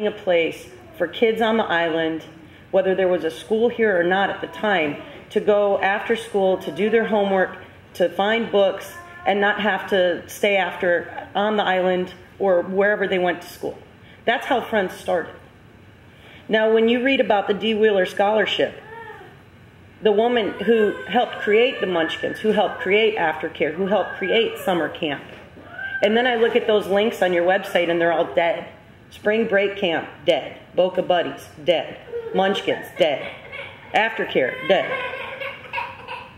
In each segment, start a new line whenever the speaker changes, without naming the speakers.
a place for kids on the island, whether there was a school here or not at the time, to go after school, to do their homework, to find books, and not have to stay after on the island or wherever they went to school. That's how Friends started. Now, when you read about the D. Wheeler Scholarship, the woman who helped create the Munchkins, who helped create aftercare, who helped create summer camp, and then I look at those links on your website and they're all dead. Spring break camp, dead. Boca Buddies, dead. Munchkins, dead. Aftercare, dead.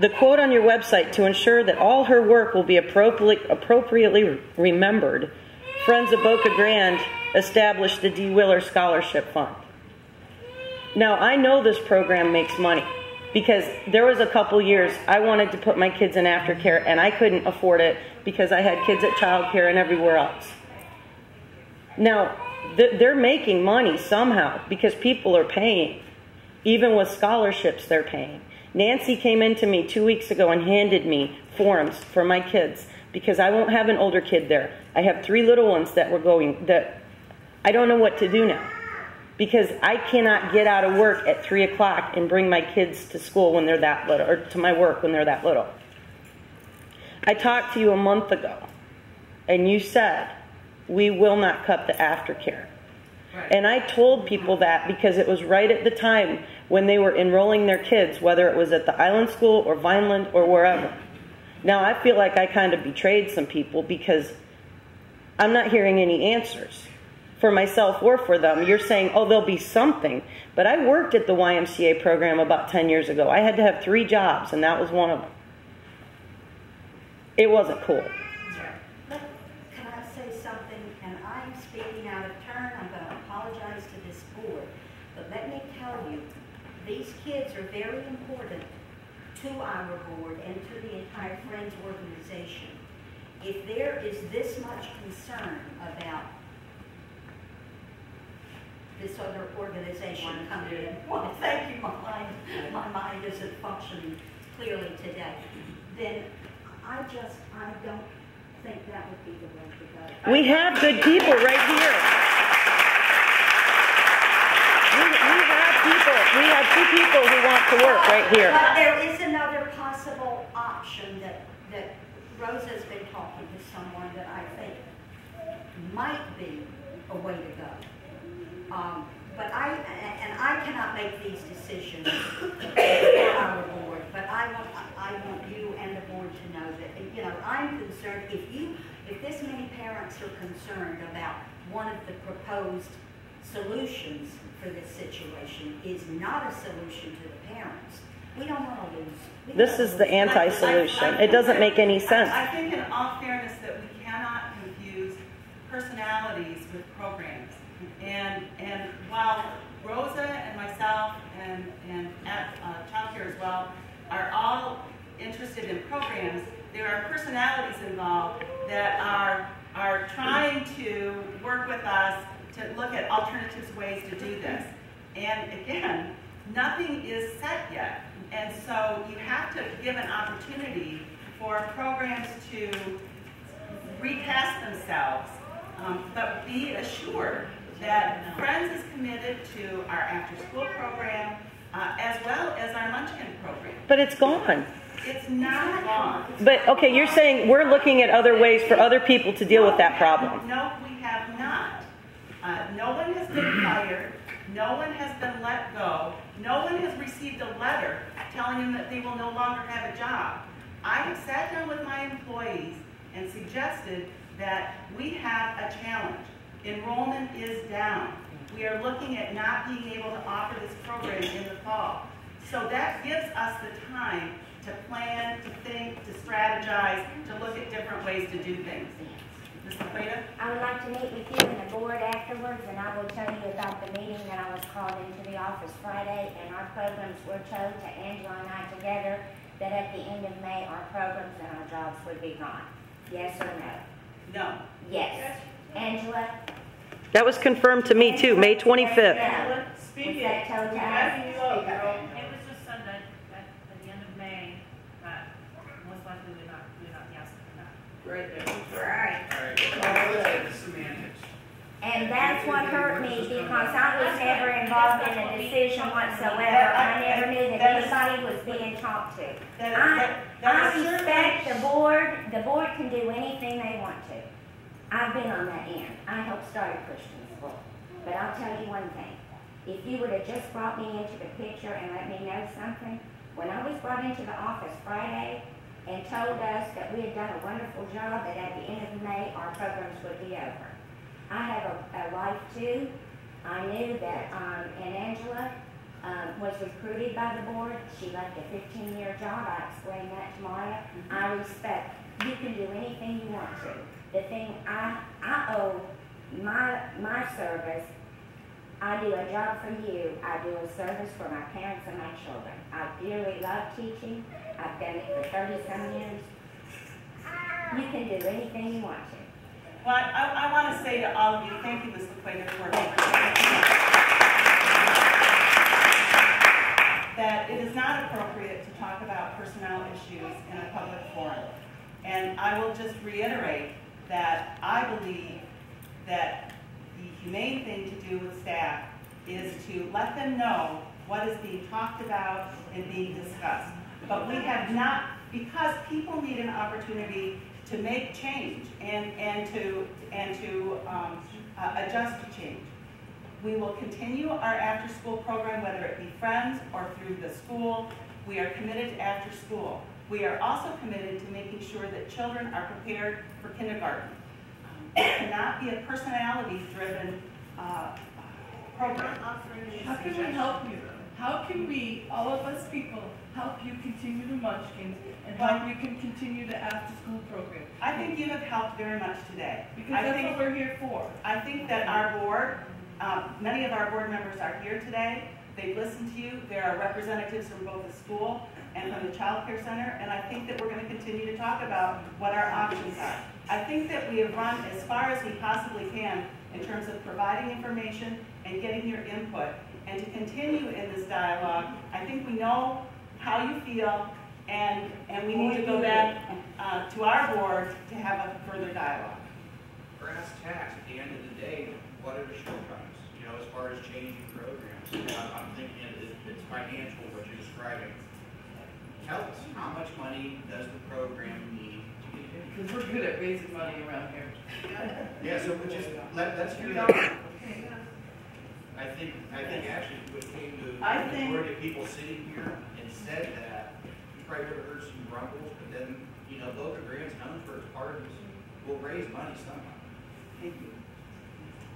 The quote on your website, to ensure that all her work will be appropriately remembered, Friends of Boca Grande established the D. Wheeler Scholarship Fund. Now, I know this program makes money because there was a couple years I wanted to put my kids in aftercare and I couldn't afford it because I had kids at childcare and everywhere else. Now, they're making money somehow because people are paying. Even with scholarships, they're paying. Nancy came in to me 2 weeks ago and handed me forms for my kids because I won't have an older kid there. I have 3 little ones that were going, that I don't know what to do now because I cannot get out of work at 3 o'clock and bring my kids to school when they're that little, or to my work when they're that little. I talked to you a month ago and you said, we will not cut the aftercare. Right. And I told people that because it was right at the time when they were enrolling their kids, whether it was at the island school or Vineland or wherever. Now I feel like I kind of betrayed some people because I'm not hearing any answers for myself or for them. You're saying, oh, there'll be something. But I worked at the YMCA program about 10 years ago. I had to have 3 jobs, and that was one of them. It wasn't cool.
Can I say something? And I'm speaking out of turn. I'm going to apologize to this board. But let me tell you, these kids are very important to our board and to the entire Friends organization. If there is this much concern about this other organization coming in, well, thank you, my mind isn't functioning clearly today, then I don't think that would be the way to go.
We have good people right here. We have 2 people who want to work right here.
But there is another possible option that Rosa's been talking to someone that I think might be a way to go. But I cannot make these decisions for our board. But I want you and the board to know that I'm concerned if this many parents are concerned about one of the proposed solutions for this situation is not a solution to the parents. We don't want to lose.
This is the anti-solution. It doesn't make any sense.
I think in all fairness that we cannot confuse personalities with programs. And while Rosa and myself and at childcare as well are all interested in programs, there are personalities involved that are trying to work with us to look at alternative ways to do this. And again, nothing is set yet. And so you have to give an opportunity for programs to recast themselves, but be assured that Friends is committed to our after-school program as well as our Munchkin program.
But it's gone.
It's not gone.
But, okay, you're saying we're looking at other ways for other people to deal with that problem.
No, we have not. No one has been fired. No one has been let go. No one has received a letter telling them that they will no longer have a job. I have sat down with my employees and suggested that we have a challenge. Enrollment is down. We are looking at not being able to offer this program in the fall. So that gives us the time to plan, to think, to strategize, to look at different ways to do things. Ms. Laqueta?
I would like to meet with you and the board afterwards, and I will tell you about the meeting that I was called into the office Friday, and our programs were told to Angela and I together that at the end of May our programs and our jobs would be gone. Yes or no?
No.
Yes. Angela?
That was confirmed to me too, May 25th.
Yeah. Was that told to us?
It was just said that at the end of May, that most likely we're not the answer for that.
Right there.
Right.
All right. Semantics.
And that's that's what hurt me, because I was never involved in a decision whatsoever. I never knew that anybody was being talked to. I respect the board. The board can do anything they want to. I've been on that end. I helped start a Christian school. But I'll tell you one thing. If you would have just brought me into the picture and let me know something, when I was brought into the office Friday and told us that we had done a wonderful job, that at the end of May our programs would be over. I have a wife too. I knew that, and Angela was recruited by the board. She left a 15-year job. I explained that to Maya. I respect. You can do anything you want to. The thing I owe my service. I do a job for you. I do a service for my parents and my children. I dearly love teaching. I've done it for 30-some years. You can do anything you want to.
Well, I want to say to all of you, thank you, Ms. LaQueta, for that it is not appropriate to talk about personnel issues in a public forum. And I will just reiterate that I believe that the humane thing to do with staff is to let them know what is being talked about and being discussed. But we have not, because people need an opportunity to make change and to adjust to change. We will continue our after-school program, whether it be Friends or through the school. We are committed to after school. We are also committed to making sure that children are prepared for kindergarten. It cannot be a personality-driven program.
How can we help you? How can we, all of us people, help you continue the Munchkins and help you can continue the after-school program?
I think you have helped very much today.
Because that's what we're here for.
I think that our board, many of our board members are here today. They've listened to you. There are representatives from both the school and from the child care center, and I think that we're going to continue to talk about what our options are. I think that we have run as far as we possibly can in terms of providing information and getting your input, and to continue in this dialogue. I think we know how you feel, and we need to go back to our board to have a further dialogue.
Brass tacks, at the end of the day, what are the shortcomings? You know, as far as changing programs, I'm thinking it's financial, what you're describing. Tell us, how much money does the program need to continue?
Because we're good at raising money around here.
Yeah, so just let's hear that. I think actually what came to the majority of people sitting here and said that, you probably would have heard some grumbles, but then, you know, Boca Grande's known for its parties. We'll raise money somehow.
Thank you.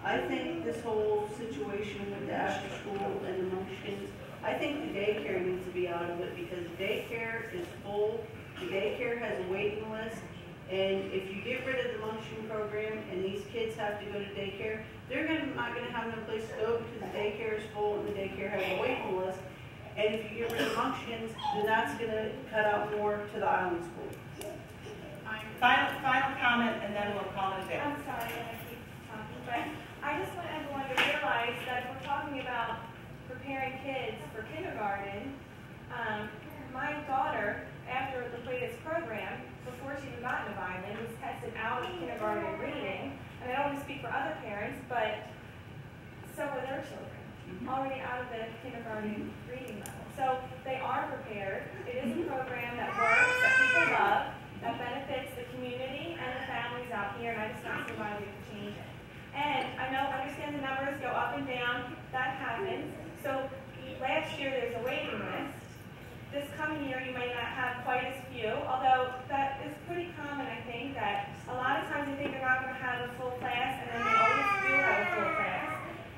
I think this whole situation with the after school and the Munchkins, I think the daycare needs to be out of it, because daycare is full. The daycare has a waiting list, and if you get rid of the Munchkin program and these kids have to go to daycare, they're not going to have no place to go because the daycare is full and the daycare has a waiting list. And if you get rid of Munchkins, then that's going to cut out more to the island school.
Final comment, and then we'll call it a day.
I'm sorry that I keep talking, but I just want everyone to realize that if we're talking about preparing kids for kindergarten, my daughter, after LaQueta's program, before she even got into Vineland, was tested out of kindergarten reading. And I don't want to speak for other parents, but so were their children, already out of the kindergarten reading level. So they are prepared. It is a program that works, that people love, that benefits the community and the families out here, and I just don't see why we could change it. And I understand the numbers go up and down. That happens. So last year there's a waiting list. This coming year you may not have quite as few, although that is pretty common, I think, that a lot of times they think they're not going to have a full class, and then they always do have a full class.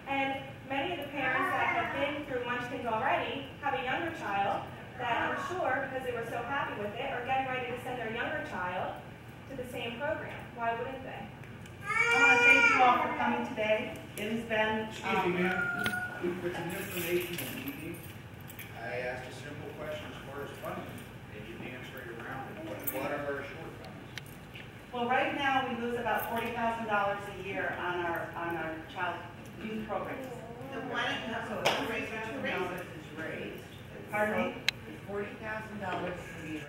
And many of the parents that have been through Munchkins already have a younger child that I'm sure, because they were so happy with it, are getting ready to send their younger child to the same program. Why wouldn't they?
I want to thank you all for coming today. It has been...
Excuse me, ma'am. With an informational meeting, I asked a simple question as far as funding, and you answer it around it. What are our shortcomings?
Well, right now we lose about $40,000 a year on our child youth programs.
Why don't you raise $2,000 is raised?
Pardon me?
$40,000 to be raised.